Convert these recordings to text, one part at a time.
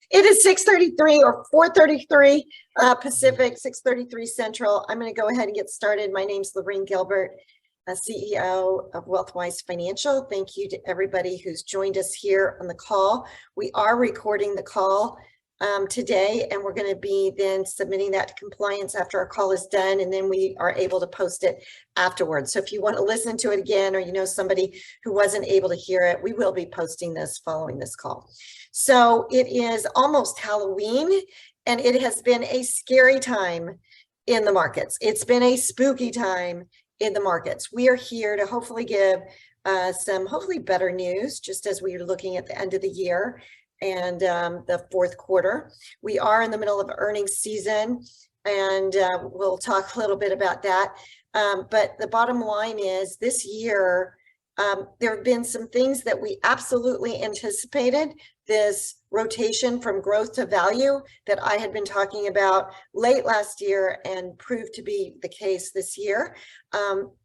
It is 6:33 or 4:33 Pacific, 6:33 Central. I'm going to go ahead and get started. My name's Loreen Gilbert, CEO of WealthWise Financial. Thank you to everybody who's joined us here on the call. We are recording the call today, and we're going to be then submitting that to compliance after our call is done, and then we are able to post it afterwards. So if you want to listen to it again, or you know somebody who wasn't able to hear it, we will be posting this following this call. So it is almost Halloween, and it has been a scary time in the markets. It's been a spooky time in the markets. We are here to hopefully give some hopefully better news, just as we are looking at the end of the year and the fourth quarter. We are in the middle of earnings season, and we'll talk a little bit about that. But the bottom line is this year, there have been some things that we absolutely anticipated. This rotation from growth to value that I had been talking about late last year and proved to be the case this year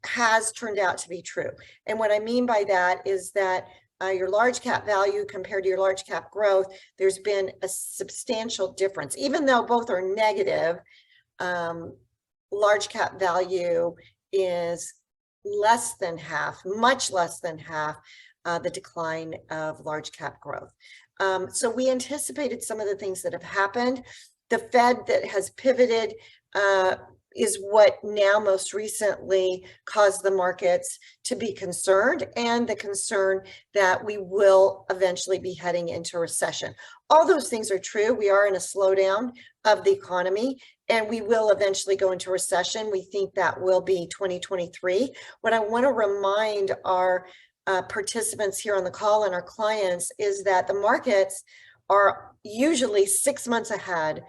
has turned out to be true. And what I mean by that is that your large cap value compared to your large cap growth, there's been a substantial difference. Even though both are negative, large cap value is less than half, much less than half the decline of large cap growth. So we anticipated some of the things that have happened. The Fed that has pivoted is what now most recently caused the markets to be concerned, and the concern that we will eventually be heading into recession. All those things are true. We are in a slowdown of the economy, and we will eventually go into recession. We think that will be 2023. What I want to remind our participants here on the call and our clients is that the markets are usually 6 months ahead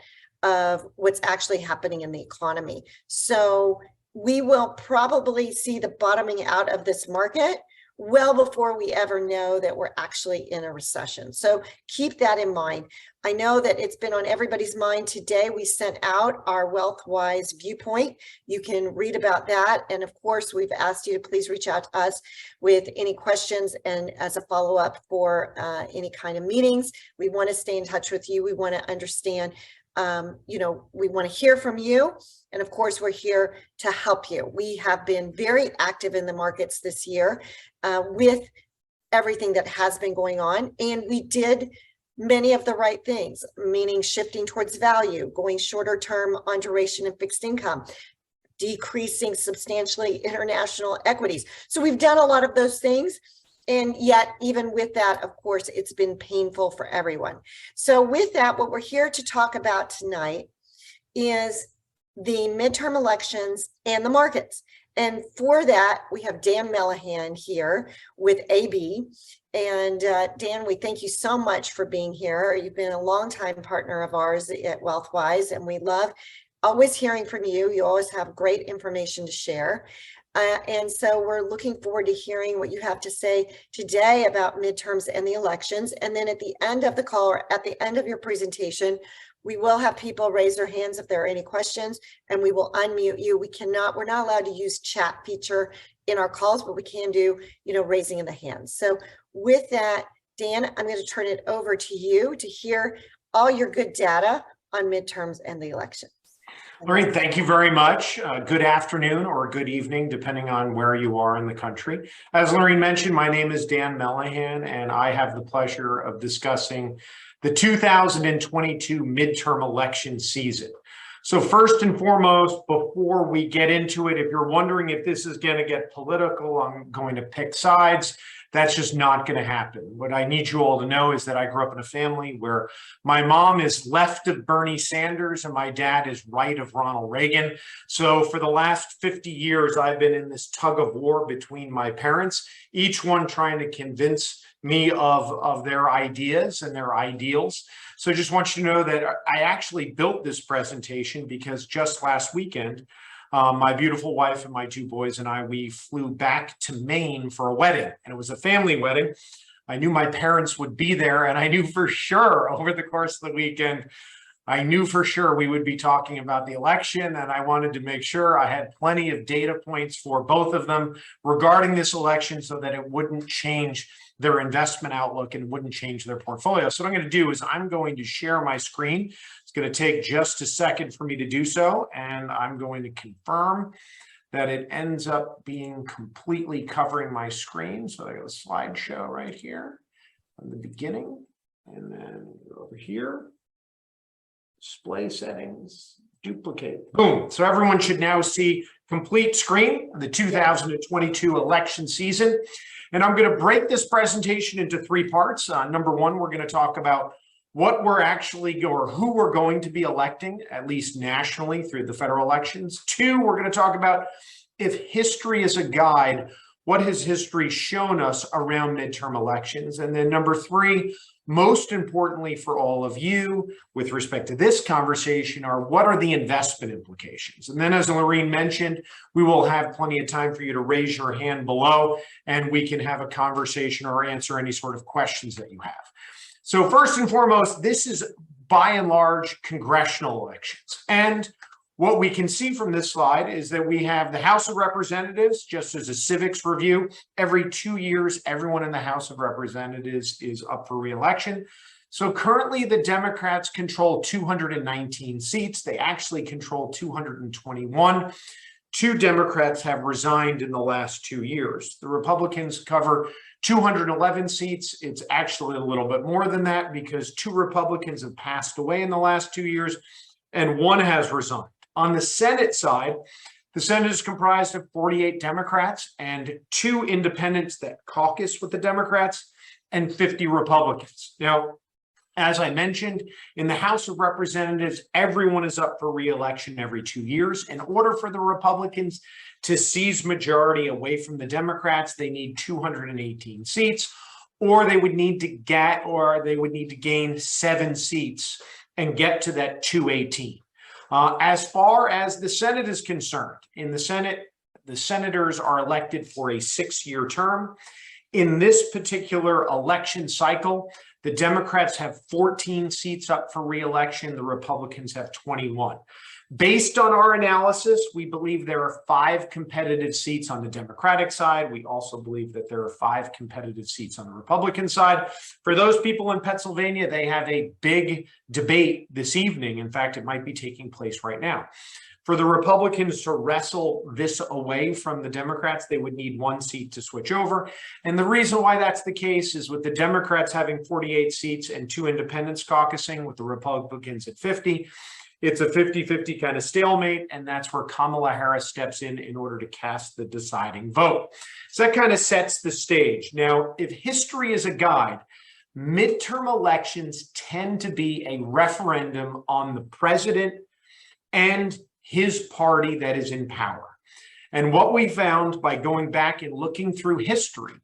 of what's actually happening in the economy. So we will probably see the bottoming out of this market well before we ever know that we're actually in a recession. So keep that in mind. I know that it's been on everybody's mind today. We sent out our WealthWise viewpoint. You can read about that. And of course, we've asked you to please reach out to us with any questions and as a follow-up for any kind of meetings. We want to stay in touch with you. We want to understand, we want to hear from you. And of course, we're here to help you. We have been very active in the markets this year with everything that has been going on. And we did many of the right things, meaning shifting towards value, going shorter term on duration and fixed income, decreasing substantially international equities. So we've done a lot of those things. And yet, even with that, of course, it's been painful for everyone. So with that, what we're here to talk about tonight is the midterm elections and the markets. And for that, we have Dan Melehan here with AB. And Dan, we thank you so much for being here. You've been a longtime partner of ours at WealthWise, and we love always hearing from you. You always have great information to share. And so we're looking forward to hearing what you have to say today about midterms and the elections. And then at the end of the call, or at the end of your presentation, we will have people raise their hands if there are any questions, and we will unmute you. We're not allowed to use chat feature in our calls, but we can do, raising of the hands. So with that, Dan, I'm going to turn it over to you to hear all your good data on midterms and the election. Loreen, thank you very much. Good afternoon or good evening, depending on where you are in the country. As Loreen mentioned, my name is Dan Melehan, and I have the pleasure of discussing the 2022 midterm election season. So first and foremost, before we get into it, if you're wondering if this is going to get political, I'm going to pick sides. That's just not going to happen. What I need you all to know is that I grew up in a family where my mom is left of Bernie Sanders and my dad is right of Ronald Reagan. So for the last 50 years, I've been in this tug of war between my parents, each one trying to convince me of their ideas and their ideals. So I just want you to know that I actually built this presentation because just last weekend, my beautiful wife and my two boys and we flew back to Maine for a wedding, and it was a family wedding. I knew my parents would be there, and I knew for sure over the course of the weekend, we would be talking about the election, and I wanted to make sure I had plenty of data points for both of them regarding this election so that it wouldn't change their investment outlook and wouldn't change their portfolio. So what I'm going to do is I'm going to share my screen. It's going to take just a second for me to do so, and I'm going to confirm that it ends up being completely covering my screen. So I got a slideshow right here from the beginning, and then go over here, display settings, duplicate, boom. So everyone should now see complete screen of the 2022 election season. And I'm going to break this presentation into three parts. Number one, we're going to talk about what we're actually, or who we're going to be electing, at least nationally through the federal elections. Two, we're going to talk about if history is a guide, what has history shown us around midterm elections? And then number three, most importantly for all of you with respect to this conversation, are what are the investment implications? And then, as Loreen mentioned, we will have plenty of time for you to raise your hand below and we can have a conversation or answer any sort of questions that you have. So first and foremost, this is by and large congressional elections. And what we can see from this slide is that we have the House of Representatives, just as a civics review. Every 2 years, everyone in the House of Representatives is up for re-election. So currently the Democrats control 219 seats. They actually control 221. 2 Democrats have resigned in the last 2 years. The Republicans cover 211 seats. It's actually a little bit more than that because 2 Republicans have passed away in the last 2 years and 1 has resigned. On the Senate side, the Senate is comprised of 48 Democrats and 2 independents that caucus with the Democrats and 50 Republicans. Now, as I mentioned, in the House of Representatives, everyone is up for re-election every 2 years. In order for the Republicans to seize majority away from the Democrats, they need 218 seats, or they would need to gain 7 seats and get to that 218. As far as the Senate is concerned, in the Senate, the senators are elected for a 6-year term. In this particular election cycle, the Democrats have 14 seats up for re-election. The Republicans have 21. Based on our analysis, we believe there are 5 competitive seats on the Democratic side. We also believe that there are 5 competitive seats on the Republican side. For those people in Pennsylvania, they have a big debate this evening. In fact, it might be taking place right now. For the Republicans to wrestle this away from the Democrats, they would need 1 seat to switch over. And the reason why that's the case is with the Democrats having 48 seats and 2 independents caucusing, with the Republicans at 50, it's a 50-50 kind of stalemate, and that's where Kamala Harris steps in order to cast the deciding vote. So that kind of sets the stage. Now, if history is a guide, midterm elections tend to be a referendum on the president and his party that is in power. And what we found by going back and looking through history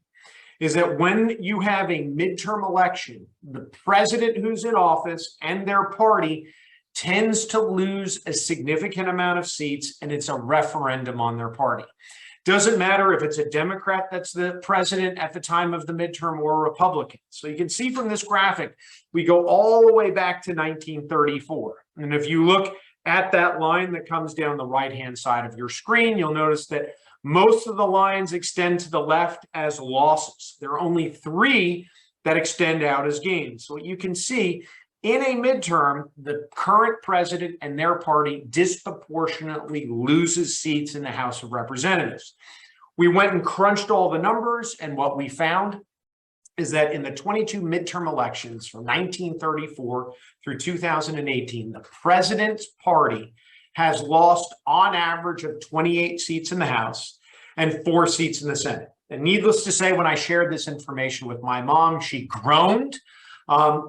is that when you have a midterm election, the president who's in office and their party tends to lose a significant amount of seats, and it's a referendum on their party. Doesn't matter if it's a Democrat that's the president at the time of the midterm or a Republican. So you can see from this graphic, we go all the way back to 1934. And if you look at that line that comes down the right-hand side of your screen, you'll notice that most of the lines extend to the left as losses. There are only 3 that extend out as gains. So what you can see, in a midterm, the current president and their party disproportionately loses seats in the House of Representatives. We went and crunched all the numbers, and what we found is that in the 22 midterm elections from 1934 through 2018, the president's party has lost on average of 28 seats in the House and 4 seats in the Senate. And needless to say, when I shared this information with my mom, she groaned.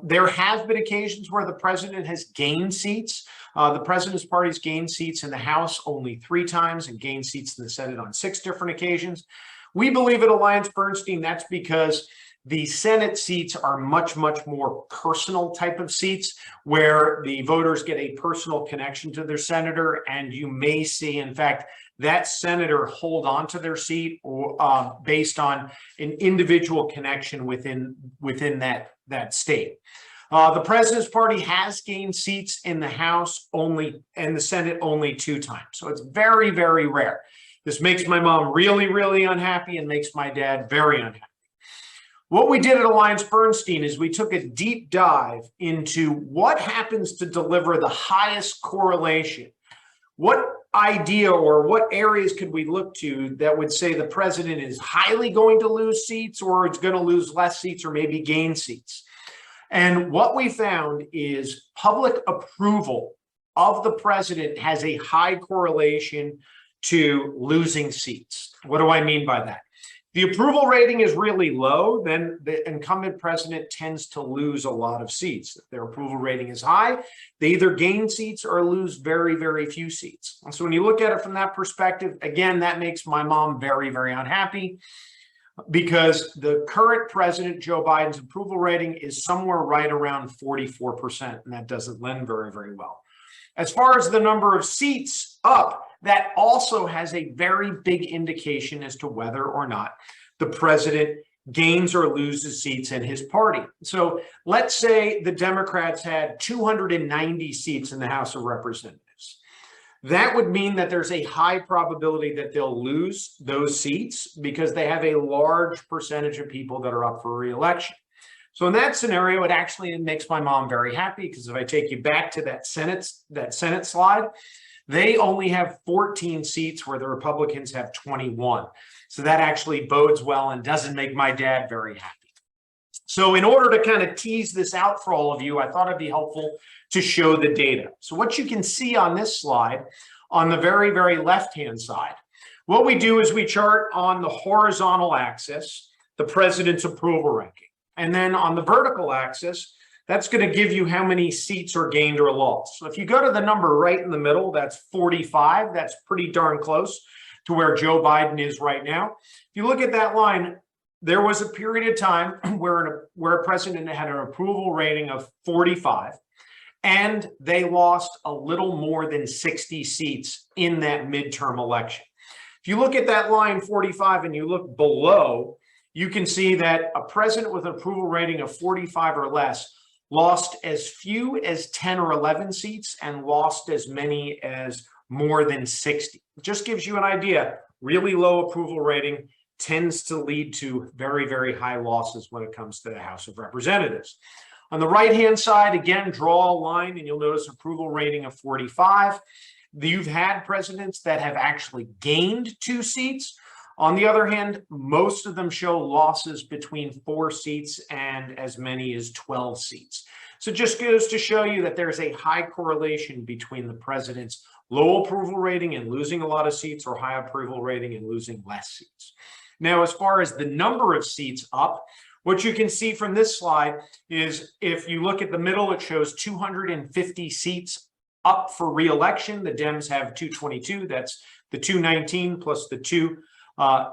There have been occasions where the president has gained seats. The president's party has gained seats in the House only 3 times and gained seats in the Senate on 6 different occasions. We believe at Alliance Bernstein that's because the Senate seats are much, much more personal type of seats where the voters get a personal connection to their senator, and you may see, in fact, that senator hold on to their seat or based on an individual connection within that state. The president's party has gained seats in the House only and the Senate only 2 times. So it's very, very rare. This makes my mom really, really unhappy and makes my dad very unhappy. What we did at Alliance Bernstein is we took a deep dive into what happens to deliver the highest correlation. What idea or what areas could we look to that would say the president is highly going to lose seats, or it's going to lose less seats, or maybe gain seats? And what we found is public approval of the president has a high correlation to losing seats. What do I mean by that? The approval rating is really low, then the incumbent president tends to lose a lot of seats. If their approval rating is high, they either gain seats or lose very, very few seats. And so when you look at it from that perspective, again, that makes my mom very, very unhappy, because the current president, Joe Biden's approval rating is somewhere right around 44%, and that doesn't lend very, very well. As far as the number of seats up, that also has a very big indication as to whether or not the president gains or loses seats in his party. So let's say the Democrats had 290 seats in the House of Representatives. That would mean that there's a high probability that they'll lose those seats because they have a large percentage of people that are up for re-election. So in that scenario, it actually makes my mom very happy, because if I take you back to that Senate slide, they only have 14 seats where the Republicans have 21. So that actually bodes well and doesn't make my dad very happy. So in order to kind of tease this out for all of you, I thought it'd be helpful to show the data. So what you can see on this slide, on the very, very left-hand side, what we do is we chart on the horizontal axis the president's approval ranking. And then on the vertical axis, that's going to give you how many seats are gained or lost. So if you go to the number right in the middle, that's 45. That's pretty darn close to where Joe Biden is right now. If you look at that line, there was a period of time where a president had an approval rating of 45, and they lost a little more than 60 seats in that midterm election. If you look at that line 45 and you look below, you can see that a president with an approval rating of 45 or less lost as few as 10 or 11 seats and lost as many as more than 60. It just gives you an idea. Really low approval rating tends to lead to very, very high losses when it comes to the House of Representatives. On the right-hand side, again, draw a line and you'll notice approval rating of 45. You've had presidents that have actually gained 2 seats. On the other hand, most of them show losses between 4 seats and as many as 12 seats. So it just goes to show you that there's a high correlation between the president's low approval rating and losing a lot of seats, or high approval rating and losing less seats. Now, as far as the number of seats up, what you can see from this slide is if you look at the middle, it shows 250 seats up for re-election. The Dems have 222. That's the 219 plus the 2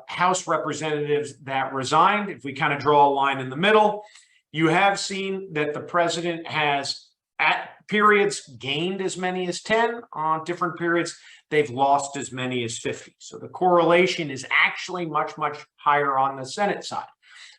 House representatives that resigned. If we kind of draw a line in the middle, you have seen that the president has at periods gained as many as 10. On different periods, they've lost as many as 50. So the correlation is actually much, much higher on the Senate side.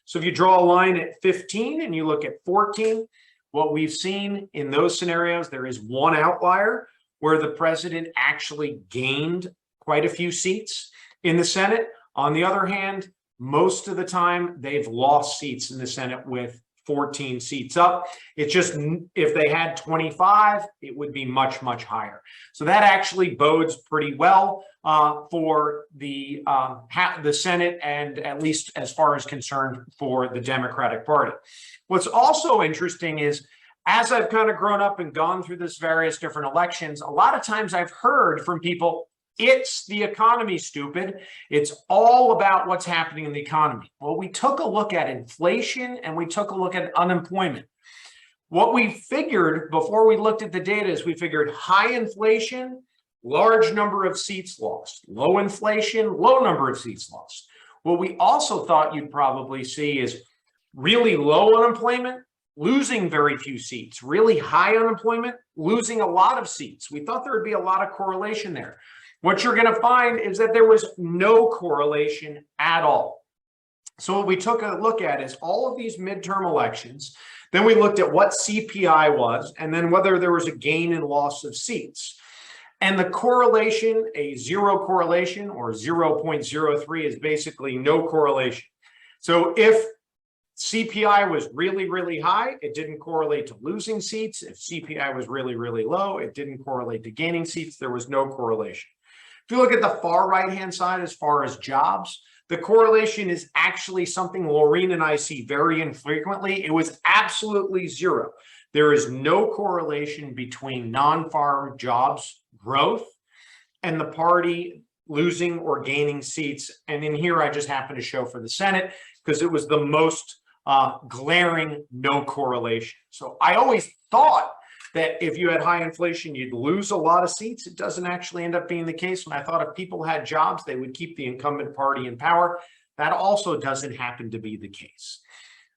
So if you draw a line at 15 and you look at 14, what we've seen in those scenarios, there is one outlier where the president actually gained quite a few seats in the Senate. On the other hand, most of the time they've lost seats in the Senate with 14 seats up. It's just if they had 25, it would be much, much higher. So that actually bodes pretty well for the Senate, and at least as far as concerned for the Democratic Party. What's also interesting is, as I've kind of grown up and gone through this various different elections, a lot of times I've heard from people, it's the economy, stupid. It's all about what's happening in the economy. Well, we took a look at inflation and we took a look at unemployment. What we figured before we looked at the data is we figured high inflation, large number of seats lost. Low inflation, low number of seats lost. What we also thought you'd probably see is really low unemployment, losing very few seats. Really high unemployment, losing a lot of seats. We thought there would be a lot of correlation there. What you're going to find is that there was no correlation at all. So what we took a look at is all of these midterm elections. Then we looked at what CPI was, and then whether there was a gain and loss of seats. And the correlation, a zero correlation or 0.03, is basically no correlation. So if CPI was really, really high, it didn't correlate to losing seats. If CPI was really, really low, it didn't correlate to gaining seats. There was no correlation. If you look at the far right-hand side, as far as jobs, the correlation is actually something Loreen and I see very infrequently. It was absolutely zero. There is no correlation between non-farm jobs growth and the party losing or gaining seats. And in here, I just happen to show for the Senate because it was the most glaring no correlation. So I always thought that if you had high inflation, you'd lose a lot of seats. It doesn't actually end up being the case. And I thought if people had jobs, they would keep the incumbent party in power. That also doesn't happen to be the case.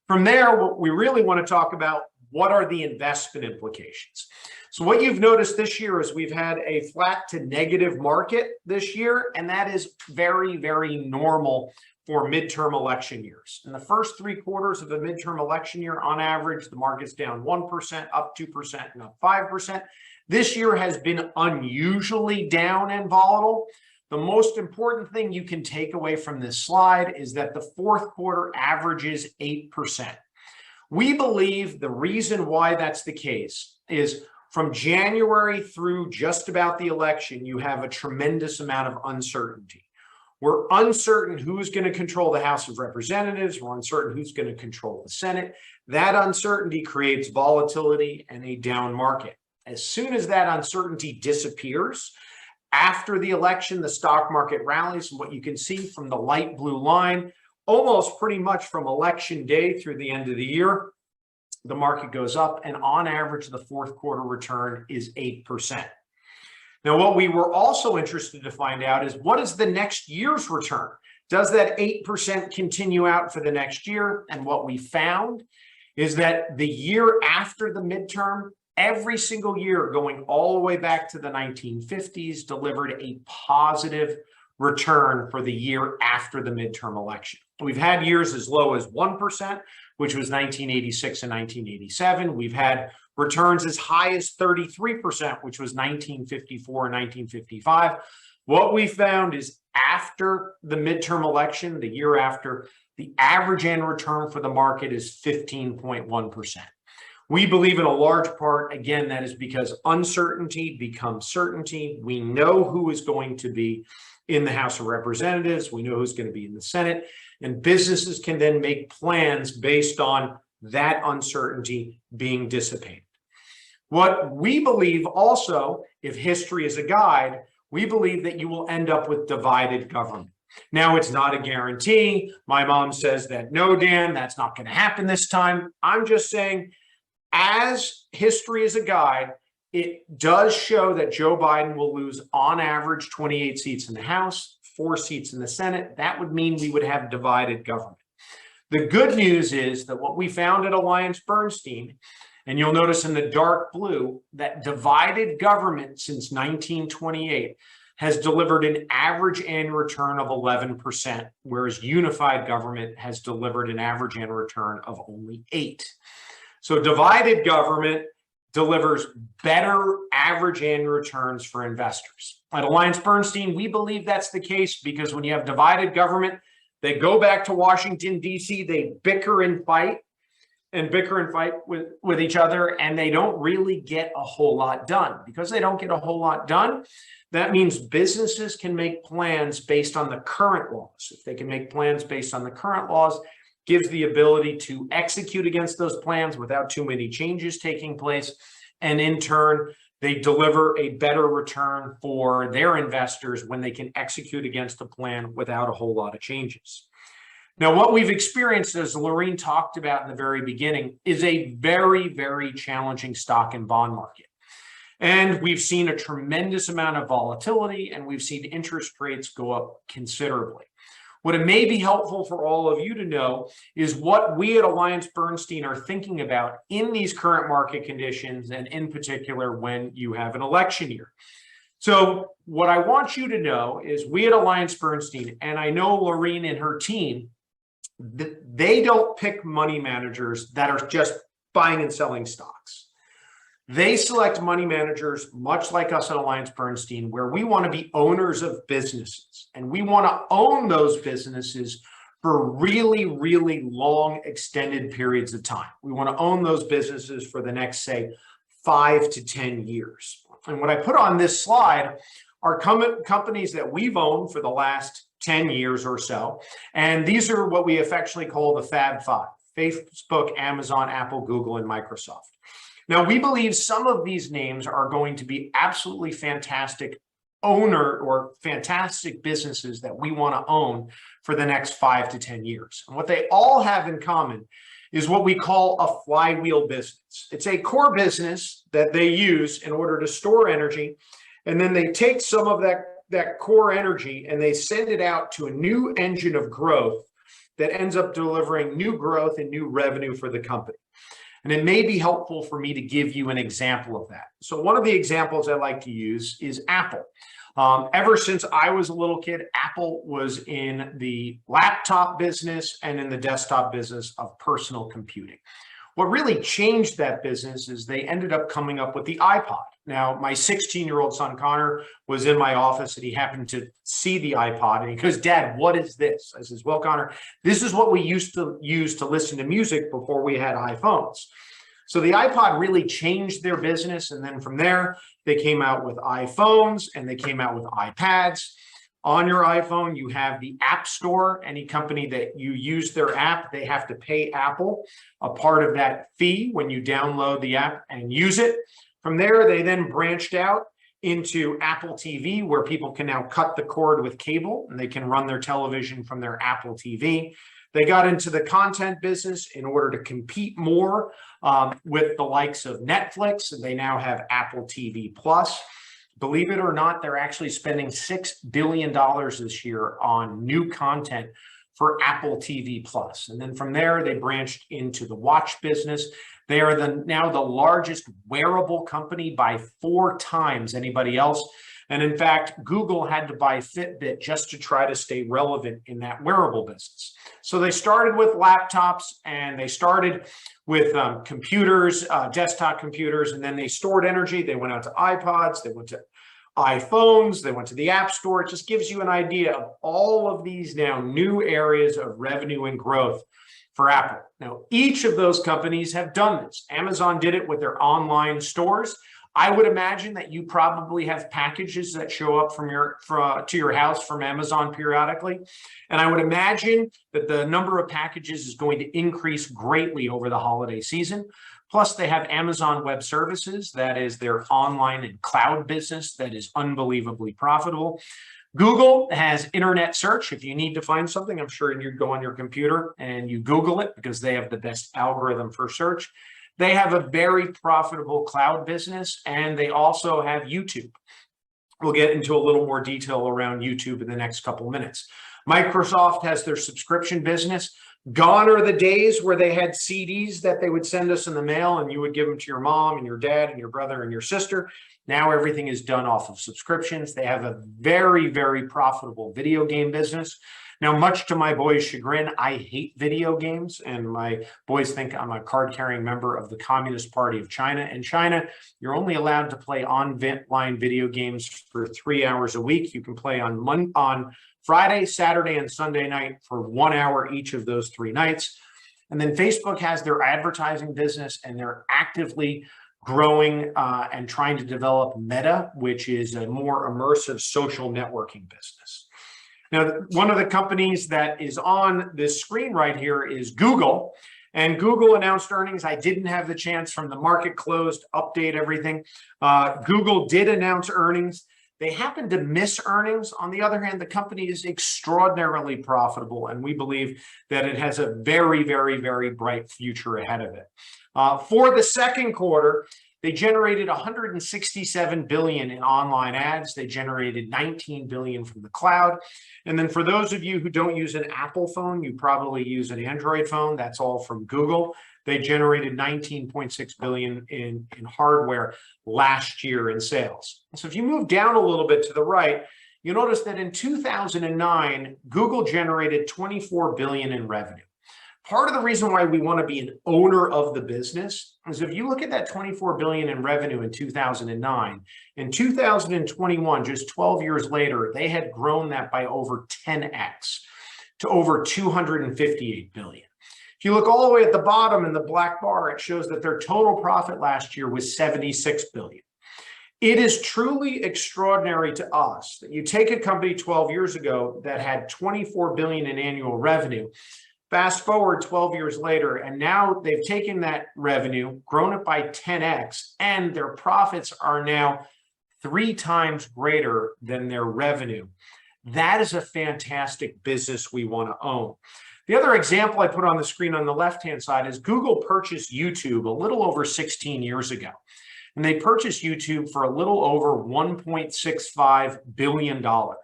From there, what we really want to talk about, what are the investment implications? So what you've noticed this year is we've had a flat to negative market this year, and that is very, very normal for midterm election years. In the first 3 quarters of a midterm election year, on average, the market's down 1%, up 2%, and up 5%. This year has been unusually down and volatile. The most important thing you can take away from this slide is that the fourth quarter averages 8%. We believe the reason why that's the case is from January through just about the election, you have a tremendous amount of uncertainty. We're uncertain who's going to control the House of Representatives. We're uncertain who's going to control the Senate. That uncertainty creates volatility and a down market. As soon as that uncertainty disappears, after the election, the stock market rallies. And what you can see from the light blue line, almost pretty much from election day through the end of the year, the market goes up, and on average, the fourth quarter return is 8%. Now, what we were also interested to find out is what is the next year's return? Does that 8% continue out for the next year? And what we found is that the year after the midterm, every single year going all the way back to the 1950s delivered a positive return for the year after the midterm election. We've had years as low as 1%, which was 1986 and 1987. We've had returns as high as 33%, which was 1954 and 1955. What we found is after the midterm election, the year after, the average annual return for the market is 15.1%. We believe in a large part, again, that is because uncertainty becomes certainty. We know who is going to be in the House of Representatives. We know who's going to be in the Senate. And businesses can then make plans based on that uncertainty being dissipated. What we believe also, if history is a guide, we believe that you will end up with divided government. Now, it's not a guarantee. My mom says that, no, Dan, that's not going to happen this time. I'm just saying, as history is a guide, it does show that Joe Biden will lose on average 28 seats in the House, 4 seats in the Senate. That would mean we would have divided government. The good news is that what we found at Alliance Bernstein, and you'll notice in the dark blue, that divided government since 1928 has delivered an average annual return of 11%, whereas unified government has delivered an average annual return of only 8%. So divided government delivers better average annual returns for investors. At Alliance Bernstein, we believe that's the case because when you have divided government, they go back to Washington, D.C., they bicker and fight with each other, and they don't really get a whole lot done. Because they don't get a whole lot done, that means businesses can make plans based on the current laws. If they can make plans based on the current laws, gives the ability to execute against those plans without too many changes taking place. And in turn, they deliver a better return for their investors when they can execute against a plan without a whole lot of changes. Now, what we've experienced, as Loreen talked about in the very beginning, is a very, very challenging stock and bond market. And we've seen a tremendous amount of volatility, and we've seen interest rates go up considerably. What it may be helpful for all of you to know is what we at Alliance Bernstein are thinking about in these current market conditions, and in particular when you have an election year. So what I want you to know is we at Alliance Bernstein, and I know Loreen and her team, they don't pick money managers that are just buying and selling stocks. They select money managers, much like us at Alliance Bernstein, where we want to be owners of businesses, and we want to own those businesses for really, really long extended periods of time. We want to own those businesses for the next, say, 5 to 10 years. And what I put on this slide are companies that we've owned for the last 10 years or so. And these are what we affectionately call the Fab Five: Facebook, Amazon, Apple, Google, and Microsoft. Now, we believe some of these names are going to be absolutely fantastic owner or fantastic businesses that we want to own for the next 5 to 10 years. And what they all have in common is what we call a flywheel business. It's a core business that they use in order to store energy, and then they take some of that core energy and they send it out to a new engine of growth that ends up delivering new growth and new revenue for the company. And it may be helpful for me to give you an example of that. So one of the examples I like to use is Apple. Ever since I was a little kid, Apple was in the laptop business and in the desktop business of personal computing. What really changed that business is they ended up coming up with the iPod. Now, my 16-year-old son, Connor, was in my office and he happened to see the iPod and he goes, "Dad, what is this?" I says, "Well, Connor, this is what we used to use to listen to music before we had iPhones." So the iPod really changed their business. And then from there, they came out with iPhones and they came out with iPads. On your iPhone, you have the App Store. Any company that you use their app, they have to pay Apple a part of that fee when you download the app and use it. From there, they then branched out into Apple TV, where people can now cut the cord with cable and they can run their television from their Apple TV. They got into the content business in order to compete more with the likes of Netflix, and they now have Apple TV Plus. Believe it or not, they're actually spending $6 billion this year on new content for Apple TV Plus. And then from there, they branched into the watch business. They are now the largest wearable company by 4 times anybody else. And in fact, Google had to buy Fitbit just to try to stay relevant in that wearable business. So they started with laptops and they started with computers, desktop computers, and then they stored energy. They went out to iPods, they went to iPhones, they went to the App Store. It just gives you an idea of all of these now new areas of revenue and growth for Apple. Now, each of those companies have done this. Amazon did it with their online stores. I would imagine that you probably have packages that show up to your house from Amazon periodically. And I would imagine that the number of packages is going to increase greatly over the holiday season. Plus, they have Amazon Web Services. That is their online and cloud business that is unbelievably profitable. Google has internet search. If you need to find something, I'm sure you go on your computer and you Google it because they have the best algorithm for search. They have a very profitable cloud business, and they also have YouTube. We'll get into a little more detail around YouTube in the next couple of minutes. Microsoft has their subscription business. Gone are the days where they had CDs that they would send us in the mail and you would give them to your mom and your dad and your brother and your sister. Now everything is done off of subscriptions. They have a very, very profitable video game business. Now, much to my boys' chagrin, I hate video games, and my boys think I'm a card-carrying member of the Communist Party of China. In China, you're only allowed to play online video games for 3 hours a week. You can play on Friday, Saturday, and Sunday night for 1 hour each of those 3 nights. And then Facebook has their advertising business, and they're actively growing and trying to develop Meta, which is a more immersive social networking business. Now, one of the companies that is on this screen right here is Google. And Google announced earnings. I didn't have the chance from the market close to update everything. Google did announce earnings. They happened to miss earnings. On the other hand, the company is extraordinarily profitable, and we believe that it has a very, very, very bright future ahead of it. For the second quarter, they generated $167 billion in online ads. They generated $19 billion from the cloud. And then for those of you who don't use an Apple phone, you probably use an Android phone. That's all from Google. They generated $19.6 billion in hardware last year in sales. So if you move down a little bit to the right, you notice that in 2009, Google generated $24 billion in revenue. Part of the reason why we want to be an owner of the business is if you look at that $24 billion in revenue in 2009, in 2021, just 12 years later, they had grown that by over 10x. to over 258 billion. If you look all the way at the bottom in the black bar, it shows that their total profit last year was 76 billion. It is truly extraordinary to us that you take a company 12 years ago that had 24 billion in annual revenue. Fast forward 12 years later, and now they've taken that revenue, grown it by 10x, and their profits are now 3 times greater than their revenue. That is a fantastic business we want to own. The other example I put on the screen on the left-hand side is Google purchased YouTube a little over 16 years ago. And they purchased YouTube for a little over $1.65 billion. Well,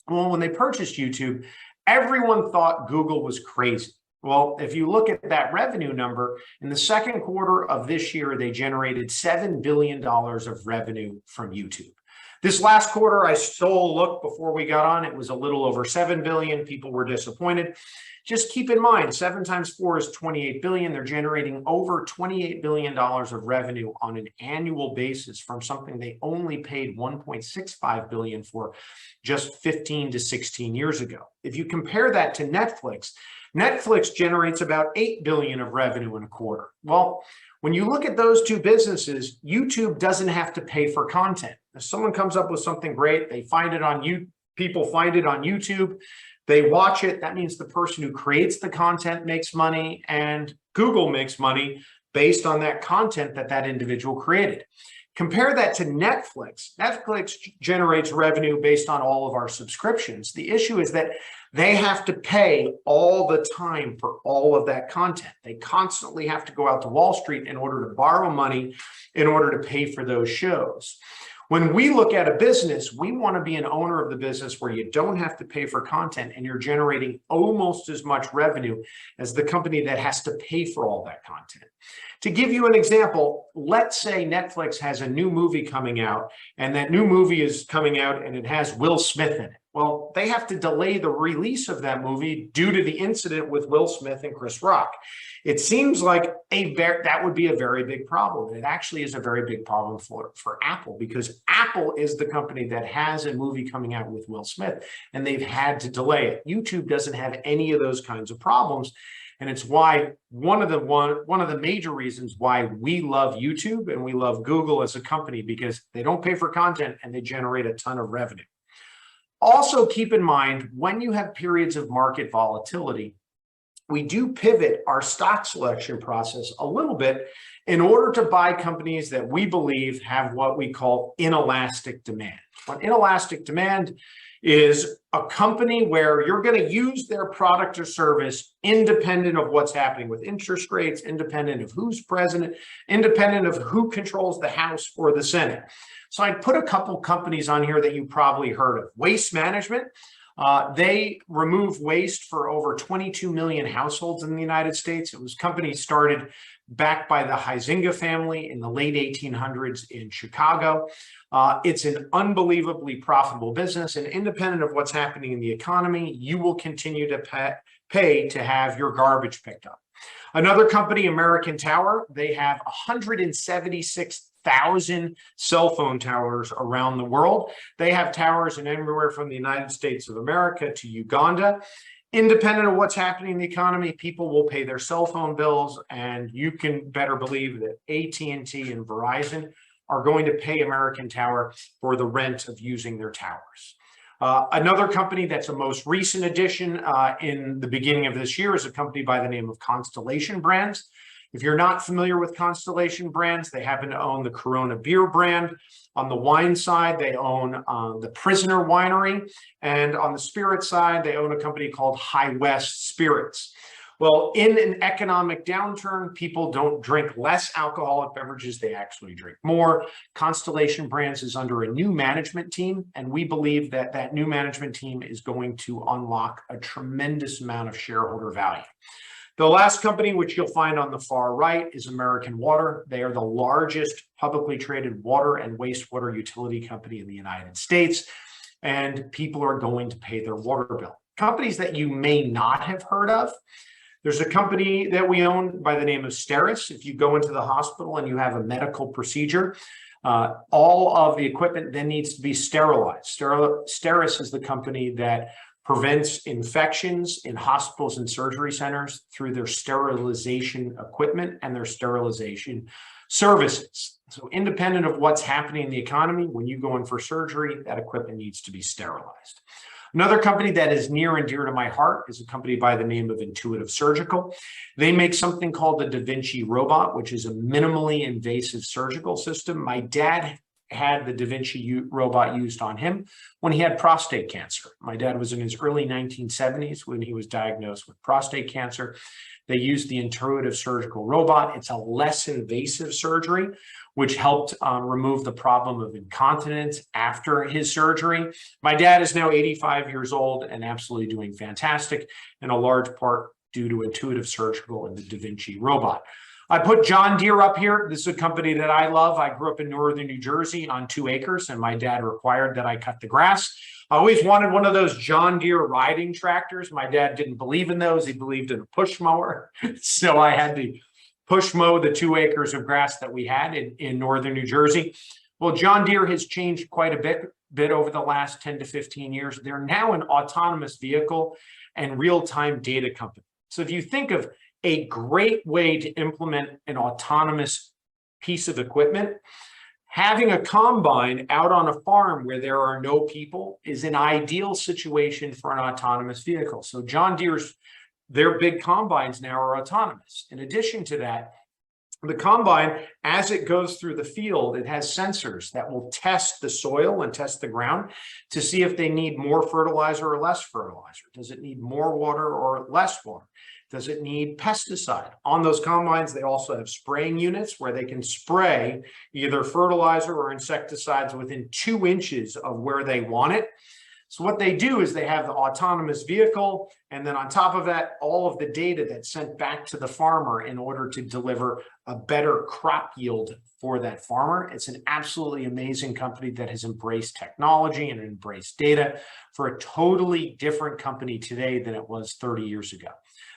when they purchased YouTube, everyone thought Google was crazy. Well, if you look at that revenue number, in the second quarter of this year, they generated $7 billion of revenue from YouTube. This last quarter, I stole a look before we got on. It was a little over 7 billion. People were disappointed. Just keep in mind, 7 times 4 is 28 billion. They're generating over $28 billion of revenue on an annual basis from something they only paid 1.65 billion for just 15 to 16 years ago. If you compare that to Netflix, Netflix generates about 8 billion of revenue in a quarter. Well, when you look at those two businesses, YouTube doesn't have to pay for content. If someone comes up with something great, they find it on YouTube, people find it on YouTube, they watch it. That means the person who creates the content makes money, and Google makes money based on that content that that individual created. Compare that to Netflix. Netflix generates revenue based on all of our subscriptions. The issue is that they have to pay all the time for all of that content. They constantly have to go out to Wall Street in order to borrow money in order to pay for those shows. When we look at a business, we want to be an owner of the business where you don't have to pay for content and you're generating almost as much revenue as the company that has to pay for all that content. To give you an example, let's say Netflix has a new movie coming out, and that new movie is coming out and it has Will Smith in it. Well, they have to delay the release of that movie due to the incident with Will Smith and Chris Rock. It seems like that would be a very big problem. It actually is a very big problem for Apple, because Apple is the company that has a movie coming out with Will Smith, and they've had to delay it. YouTube doesn't have any of those kinds of problems. And it's why one of the major reasons why we love YouTube and we love Google as a company, because they don't pay for content and they generate a ton of revenue. Also, keep in mind, when you have periods of market volatility, we do pivot our stock selection process a little bit in order to buy companies that we believe have what we call inelastic demand. Well, inelastic demand is a company where you're going to use their product or service independent of what's happening with interest rates, independent of who's president, independent of who controls the House or the Senate. So I put a couple companies on here that you probably heard of. Waste Management. They remove waste for over 22 million households in the United States. It was a company started back by the Huizinga family in the late 1800s in Chicago. It's an unbelievably profitable business, and independent of what's happening in the economy, you will continue to pay to have your garbage picked up. Another company, American Tower, they have 176,000 cell phone towers around the world. They have towers in everywhere from the United States of America to Uganda. Independent of what's happening in the economy, people will pay their cell phone bills, and you can better believe that AT&T and Verizon are going to pay American Tower for the rent of using their towers. Another company that's a most recent addition in the beginning of this year is a company by the name of Constellation Brands. If you're not familiar with Constellation Brands, they happen to own the Corona beer brand. On the wine side, they own the Prisoner Winery. And on the spirit side, they own a company called High West Spirits. Well, in an economic downturn, people don't drink less alcoholic beverages, they actually drink more. Constellation Brands is under a new management team, and we believe that that new management team is going to unlock a tremendous amount of shareholder value. The last company, which you'll find on the far right, is American Water. They are the largest publicly traded water and wastewater utility company in the United States, and people are going to pay their water bill. Companies that you may not have heard of. There's a company that we own by the name of Steris. If you go into the hospital and you have a medical procedure, all of the equipment then needs to be sterilized. Steris is the company that prevents infections in hospitals and surgery centers through their sterilization equipment and their sterilization services. So independent of what's happening in the economy, when you go in for surgery, that equipment needs to be sterilized. Another company that is near and dear to my heart is a company by the name of Intuitive Surgical. They make something called the Da Vinci robot, which is a minimally invasive surgical system. My dad had the Da Vinci robot used on him when he had prostate cancer. My dad was in his early 1970s when he was diagnosed with prostate cancer. They used the Intuitive Surgical robot. It's a less invasive surgery, which helped remove the problem of incontinence after his surgery. My dad is now 85 years old and absolutely doing fantastic, in a large part due to Intuitive Surgical and the Da Vinci robot. I put John Deere up here. This is a company that I love. I grew up in northern New Jersey on 2 acres, and my dad required that I cut the grass. I always wanted one of those John Deere riding tractors. My dad didn't believe in those. He believed in a push mower. So I had to push mow the 2 acres of grass that we had in northern New Jersey. Well, John Deere has changed quite a bit over the last 10 to 15 years. They're now an autonomous vehicle and real-time data company. So if you think of a great way to implement an autonomous piece of equipment, having a combine out on a farm where there are no people is an ideal situation for an autonomous vehicle. So John Deere's, their big combines now are autonomous. In addition to that, the combine, as it goes through the field, it has sensors that will test the soil and test the ground to see if they need more fertilizer or less fertilizer. Does it need more water or less water? Does it need pesticide? On those combines, they also have spraying units where they can spray either fertilizer or insecticides within 2 inches of where they want it. So what they do is they have the autonomous vehicle, and then on top of that, all of the data that's sent back to the farmer in order to deliver a better crop yield for that farmer. It's an absolutely amazing company that has embraced technology and embraced data for a totally different company today than it was 30 years ago.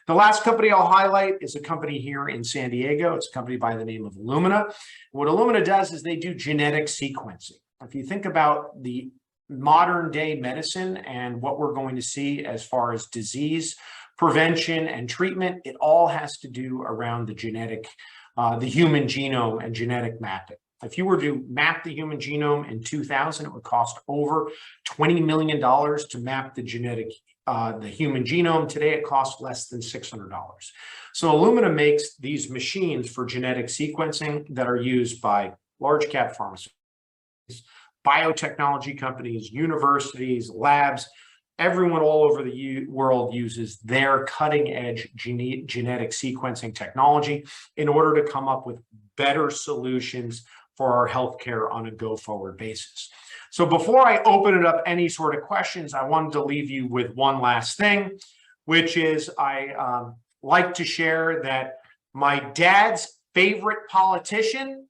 The last company I'll highlight is a company here in San Diego. It's a company by the name of Illumina. What Illumina does is they do genetic sequencing. If you think about the modern day medicine and what we're going to see as far as disease prevention and treatment, it all has to do around the genetic, the human genome and genetic mapping. If you were to map the human genome in 2000, it would cost over $20 million to map the human genome. Today, it costs less than $600. So Illumina makes these machines for genetic sequencing that are used by large cap pharmaceuticals, biotechnology companies, universities, labs. Everyone all over the world uses their cutting edge genetic sequencing technology in order to come up with better solutions for our healthcare on a go-forward basis. So before I open it up any sort of questions, I wanted to leave you with one last thing, which is I like to share that my dad's favorite politician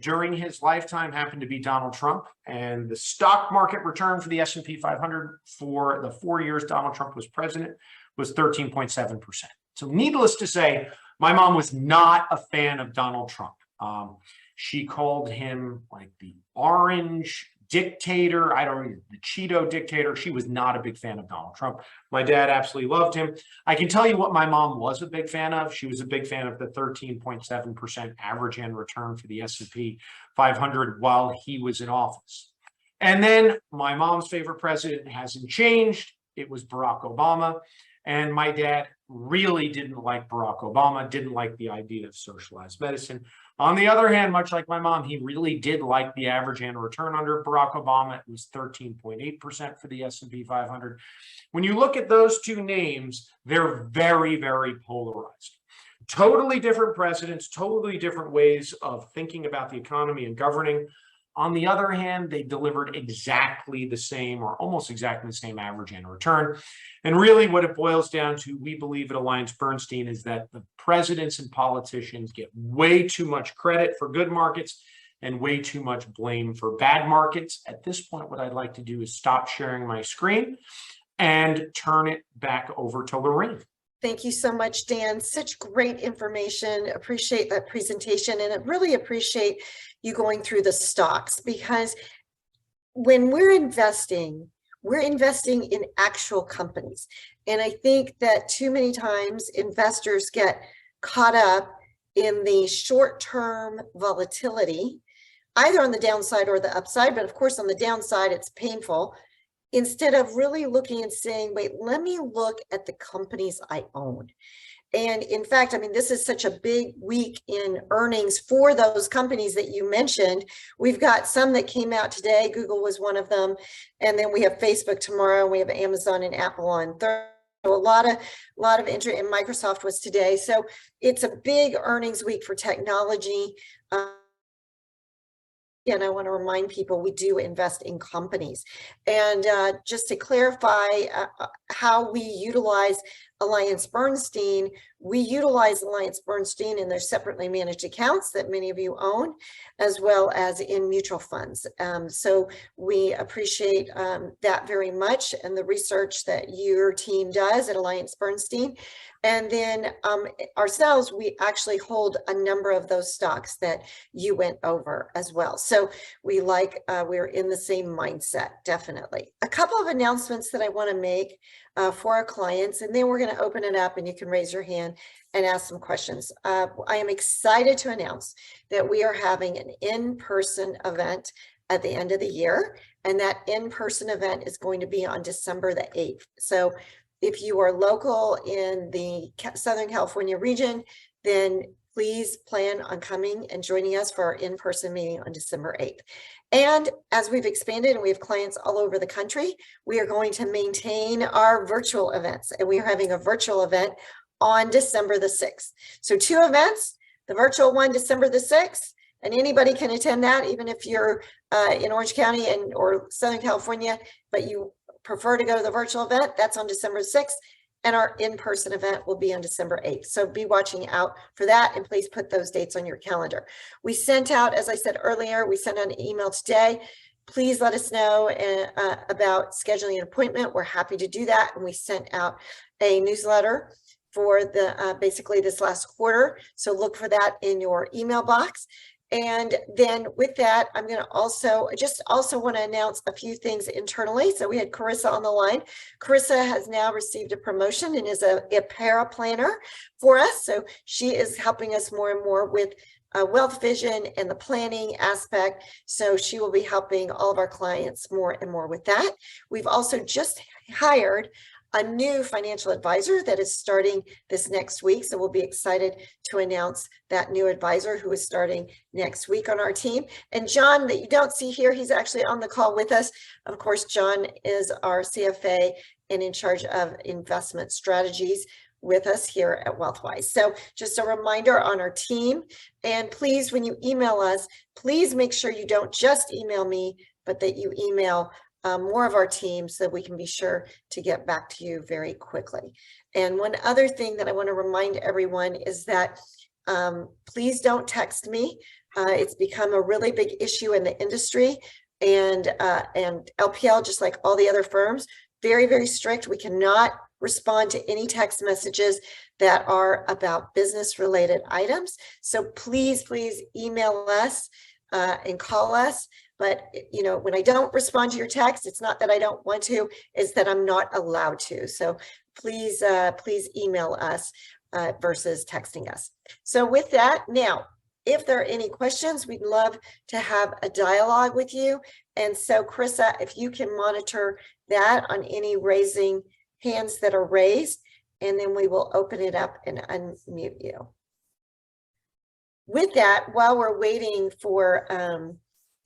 during his lifetime happened to be Donald Trump, and the stock market return for the S&P 500 for the 4 years Donald Trump was president was 13.7%. So needless to say, my mom was not a fan of Donald Trump. She called him like the orange dictator, the Cheeto dictator. She was not a big fan of Donald Trump. My dad absolutely loved him. I can tell you what my mom was a big fan of. She was a big fan of the 13.7% average annual return for the S&P 500 while he was in office. And then my mom's favorite president hasn't changed. It was Barack Obama. And my dad really didn't like Barack Obama, didn't like the idea of socialized medicine. On the other hand, much like my mom, he really did like the average annual return under Barack Obama. It was 13.8% for the S&P 500. When you look at those two names, they're very, very polarized. Totally different presidents, totally different ways of thinking about the economy and governing. On the other hand, they delivered exactly the same or almost exactly the same average annual return. And really what it boils down to, we believe at Alliance Bernstein, is that the presidents and politicians get way too much credit for good markets and way too much blame for bad markets. At this point, what I'd like to do is stop sharing my screen and turn it back over to Loreen. Thank you so much, Dan. Such great information. Appreciate that presentation, and I really appreciate you going through the stocks, because when we're investing, we're investing in actual companies. And I think that too many times investors get caught up in the short-term volatility, either on the downside or the upside, but of course on the downside, it's painful, instead of really looking and saying, wait, let me look at the companies I own. And in fact, I mean, this is such a big week in earnings for those companies that you mentioned. We've got some that came out today. Google was one of them. And then we have Facebook tomorrow. And we have Amazon and Apple on Thursday. So a lot of interest, and Microsoft was today. So it's a big earnings week for technology. And I want to remind people we do invest in companies. And just to clarify how we utilize Alliance Bernstein, we utilize Alliance Bernstein in their separately managed accounts that many of you own, as well as in mutual funds. So we appreciate that very much, and the research that your team does at Alliance Bernstein. And then ourselves, we actually hold a number of those stocks that you went over as well. So we we're in the same mindset, definitely. A couple of announcements that I want to make for our clients, and then we're going to open it up and you can raise your hand and ask some questions. I am excited to announce that we are having an in-person event at the end of the year, and that in-person event is going to be on December the 8th. So if you are local in the Southern California region, then please plan on coming and joining us for our in-person meeting on December 8th. And as we've expanded and we have clients all over the country, we are going to maintain our virtual events, and we are having a virtual event on December the 6th. So 2 events, the virtual one, December the 6th, and anybody can attend that, even if you're in Orange County or Southern California, but you prefer to go to the virtual event, that's on December 6th. And our in-person event will be on December 8th. So be watching out for that, and please put those dates on your calendar. We sent out, as I said earlier, we sent out an email today. Please let us know about scheduling an appointment. We're happy to do that. And we sent out a newsletter for the basically this last quarter. So look for that in your email box. And then with that, I'm going to also want to announce a few things internally. So we had Carissa on the line. Carissa has now received a promotion and is a para planner for us. So she is helping us more and more with wealth vision and the planning aspect. So she will be helping all of our clients more and more with that. We've also just hired a new financial advisor that is starting this next week. So we'll be excited to announce that new advisor who is starting next week on our team. And John, that you don't see here, he's actually on the call with us. Of course, John is our CFA and in charge of investment strategies with us here at WealthWise. So just a reminder on our team, and please, when you email us, please make sure you don't just email me, but that you email more of our team so that we can be sure to get back to you very quickly. And one other thing that I want to remind everyone is that please don't text me. It's become a really big issue in the industry, and LPL, just like all the other firms, very, very strict. We cannot respond to any text messages that are about business related items. So please, please email us and call us. But, you know, when I don't respond to your text, it's not that I don't want to, it's that I'm not allowed to. So please, please email us versus texting us. So with that, now, if there are any questions, we'd love to have a dialogue with you. And so, Carissa, if you can monitor that on any raising hands that are raised, and then we will open it up and unmute you. With that, while we're waiting for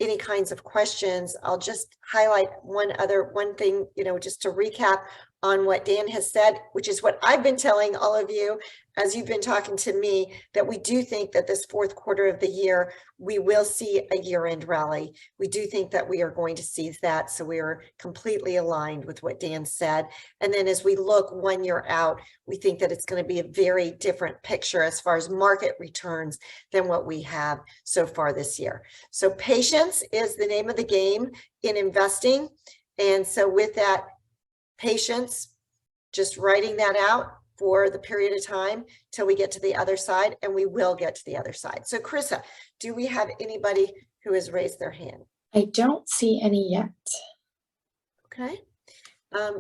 any kinds of questions, I'll just highlight one thing, you know, just to recap on what Dan has said, which is what I've been telling all of you as you've been talking to me, that we do think that this fourth quarter of the year, we will see a year-end rally. We do think that we are going to see that. So we are completely aligned with what Dan said. And then as we look 1 year out, we think that it's going to be a very different picture as far as market returns than what we have so far this year. So patience is the name of the game in investing. And so with that, patience, just writing that out for the period of time till we get to the other side, and we will get to the other side. So Carissa, do we have anybody who has raised their hand? I don't see any yet. Okay.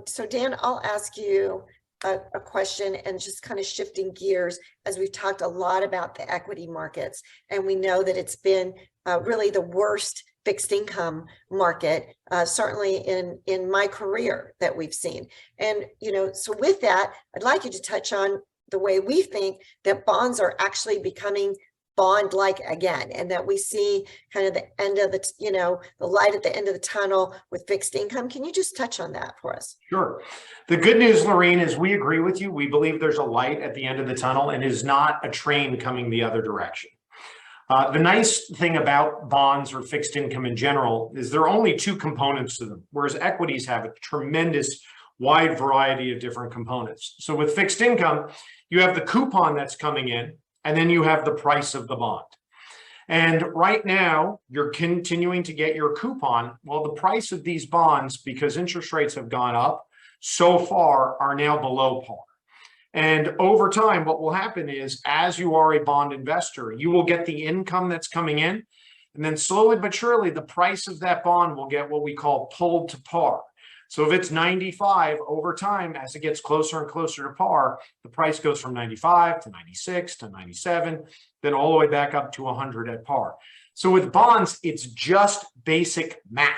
So Dan, I'll ask you a question, and just kind of shifting gears, as we've talked a lot about the equity markets, and we know that it's been really the worst fixed income market, certainly in my career, that we've seen. And, you know, so with that, I'd like you to touch on the way we think that bonds are actually becoming bond-like again, and that we see kind of the end of the, you know, the light at the end of the tunnel with fixed income. Can you just touch on that for us? Sure. The good news, Loreen, is we agree with you. We believe there's a light at the end of the tunnel and is not a train coming the other direction. The nice thing about bonds or fixed income in general is there are only two components to them, whereas equities have a tremendous wide variety of different components. So with fixed income, you have the coupon that's coming in, and then you have the price of the bond. And right now, you're continuing to get your coupon. Well, the price of these bonds, because interest rates have gone up so far, are now below par. And over time, what will happen is, as you are a bond investor, you will get the income that's coming in, and then slowly but surely, the price of that bond will get what we call pulled to par. So if it's 95, over time, as it gets closer and closer to par, the price goes from 95 to 96 to 97, then all the way back up to 100 at par. So with bonds, it's just basic math.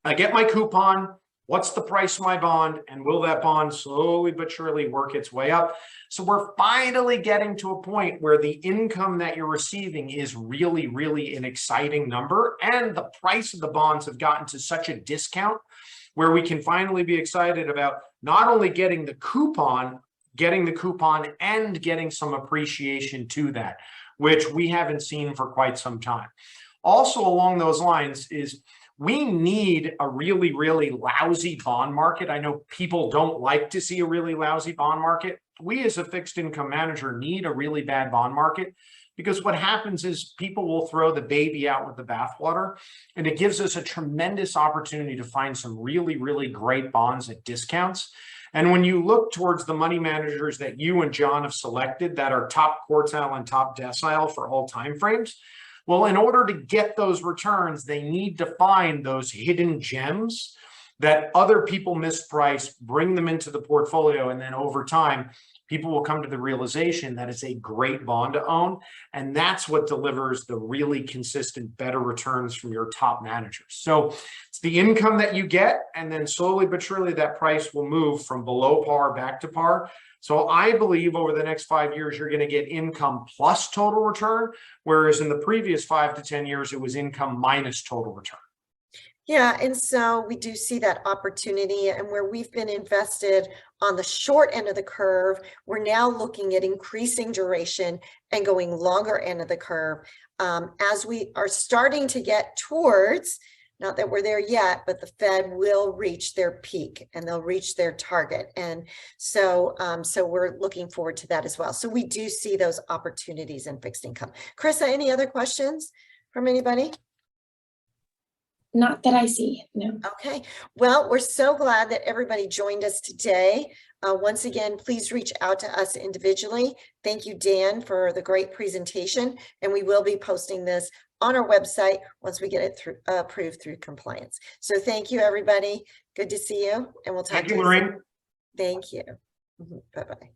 I get my coupon. What's the price of my bond? And will that bond slowly but surely work its way up? So we're finally getting to a point where the income that you're receiving is really, really an exciting number. And the price of the bonds have gotten to such a discount where we can finally be excited about not only getting the coupon and getting some appreciation to that, which we haven't seen for quite some time. Also along those lines is we need a really, really lousy bond market. I know people don't like to see a really lousy bond market. We as a fixed income manager need a really bad bond market, because what happens is people will throw the baby out with the bathwater, and it gives us a tremendous opportunity to find some really, really great bonds at discounts. And when you look towards the money managers that you and John have selected that are top quartile and top decile for all timeframes, well, in order to get those returns, they need to find those hidden gems that other people misprice, bring them into the portfolio, and then over time, people will come to the realization that it's a great bond to own. And that's what delivers the really consistent, better returns from your top managers. So it's the income that you get, and then slowly but surely that price will move from below par back to par. So I believe over the next 5 years, you're going to get income plus total return, whereas in the previous 5 to 10 years, it was income minus total return. Yeah, and so we do see that opportunity, and where we've been invested on the short end of the curve, we're now looking at increasing duration and going longer end of the curve, as we are starting to get towards, not that we're there yet, but the Fed will reach their peak and they'll reach their target. And so, so we're looking forward to that as well. So we do see those opportunities in fixed income. Carissa, any other questions from anybody? Not that I see, no. Okay, well, we're so glad that everybody joined us today. Once again, please reach out to us individually. Thank you, Dan, for the great presentation. And we will be posting this on our website once we get it through, approved through compliance. So thank you, everybody. Good to see you. And we'll talk to you soon. Thank you, Loreen. Thank you. Bye-bye.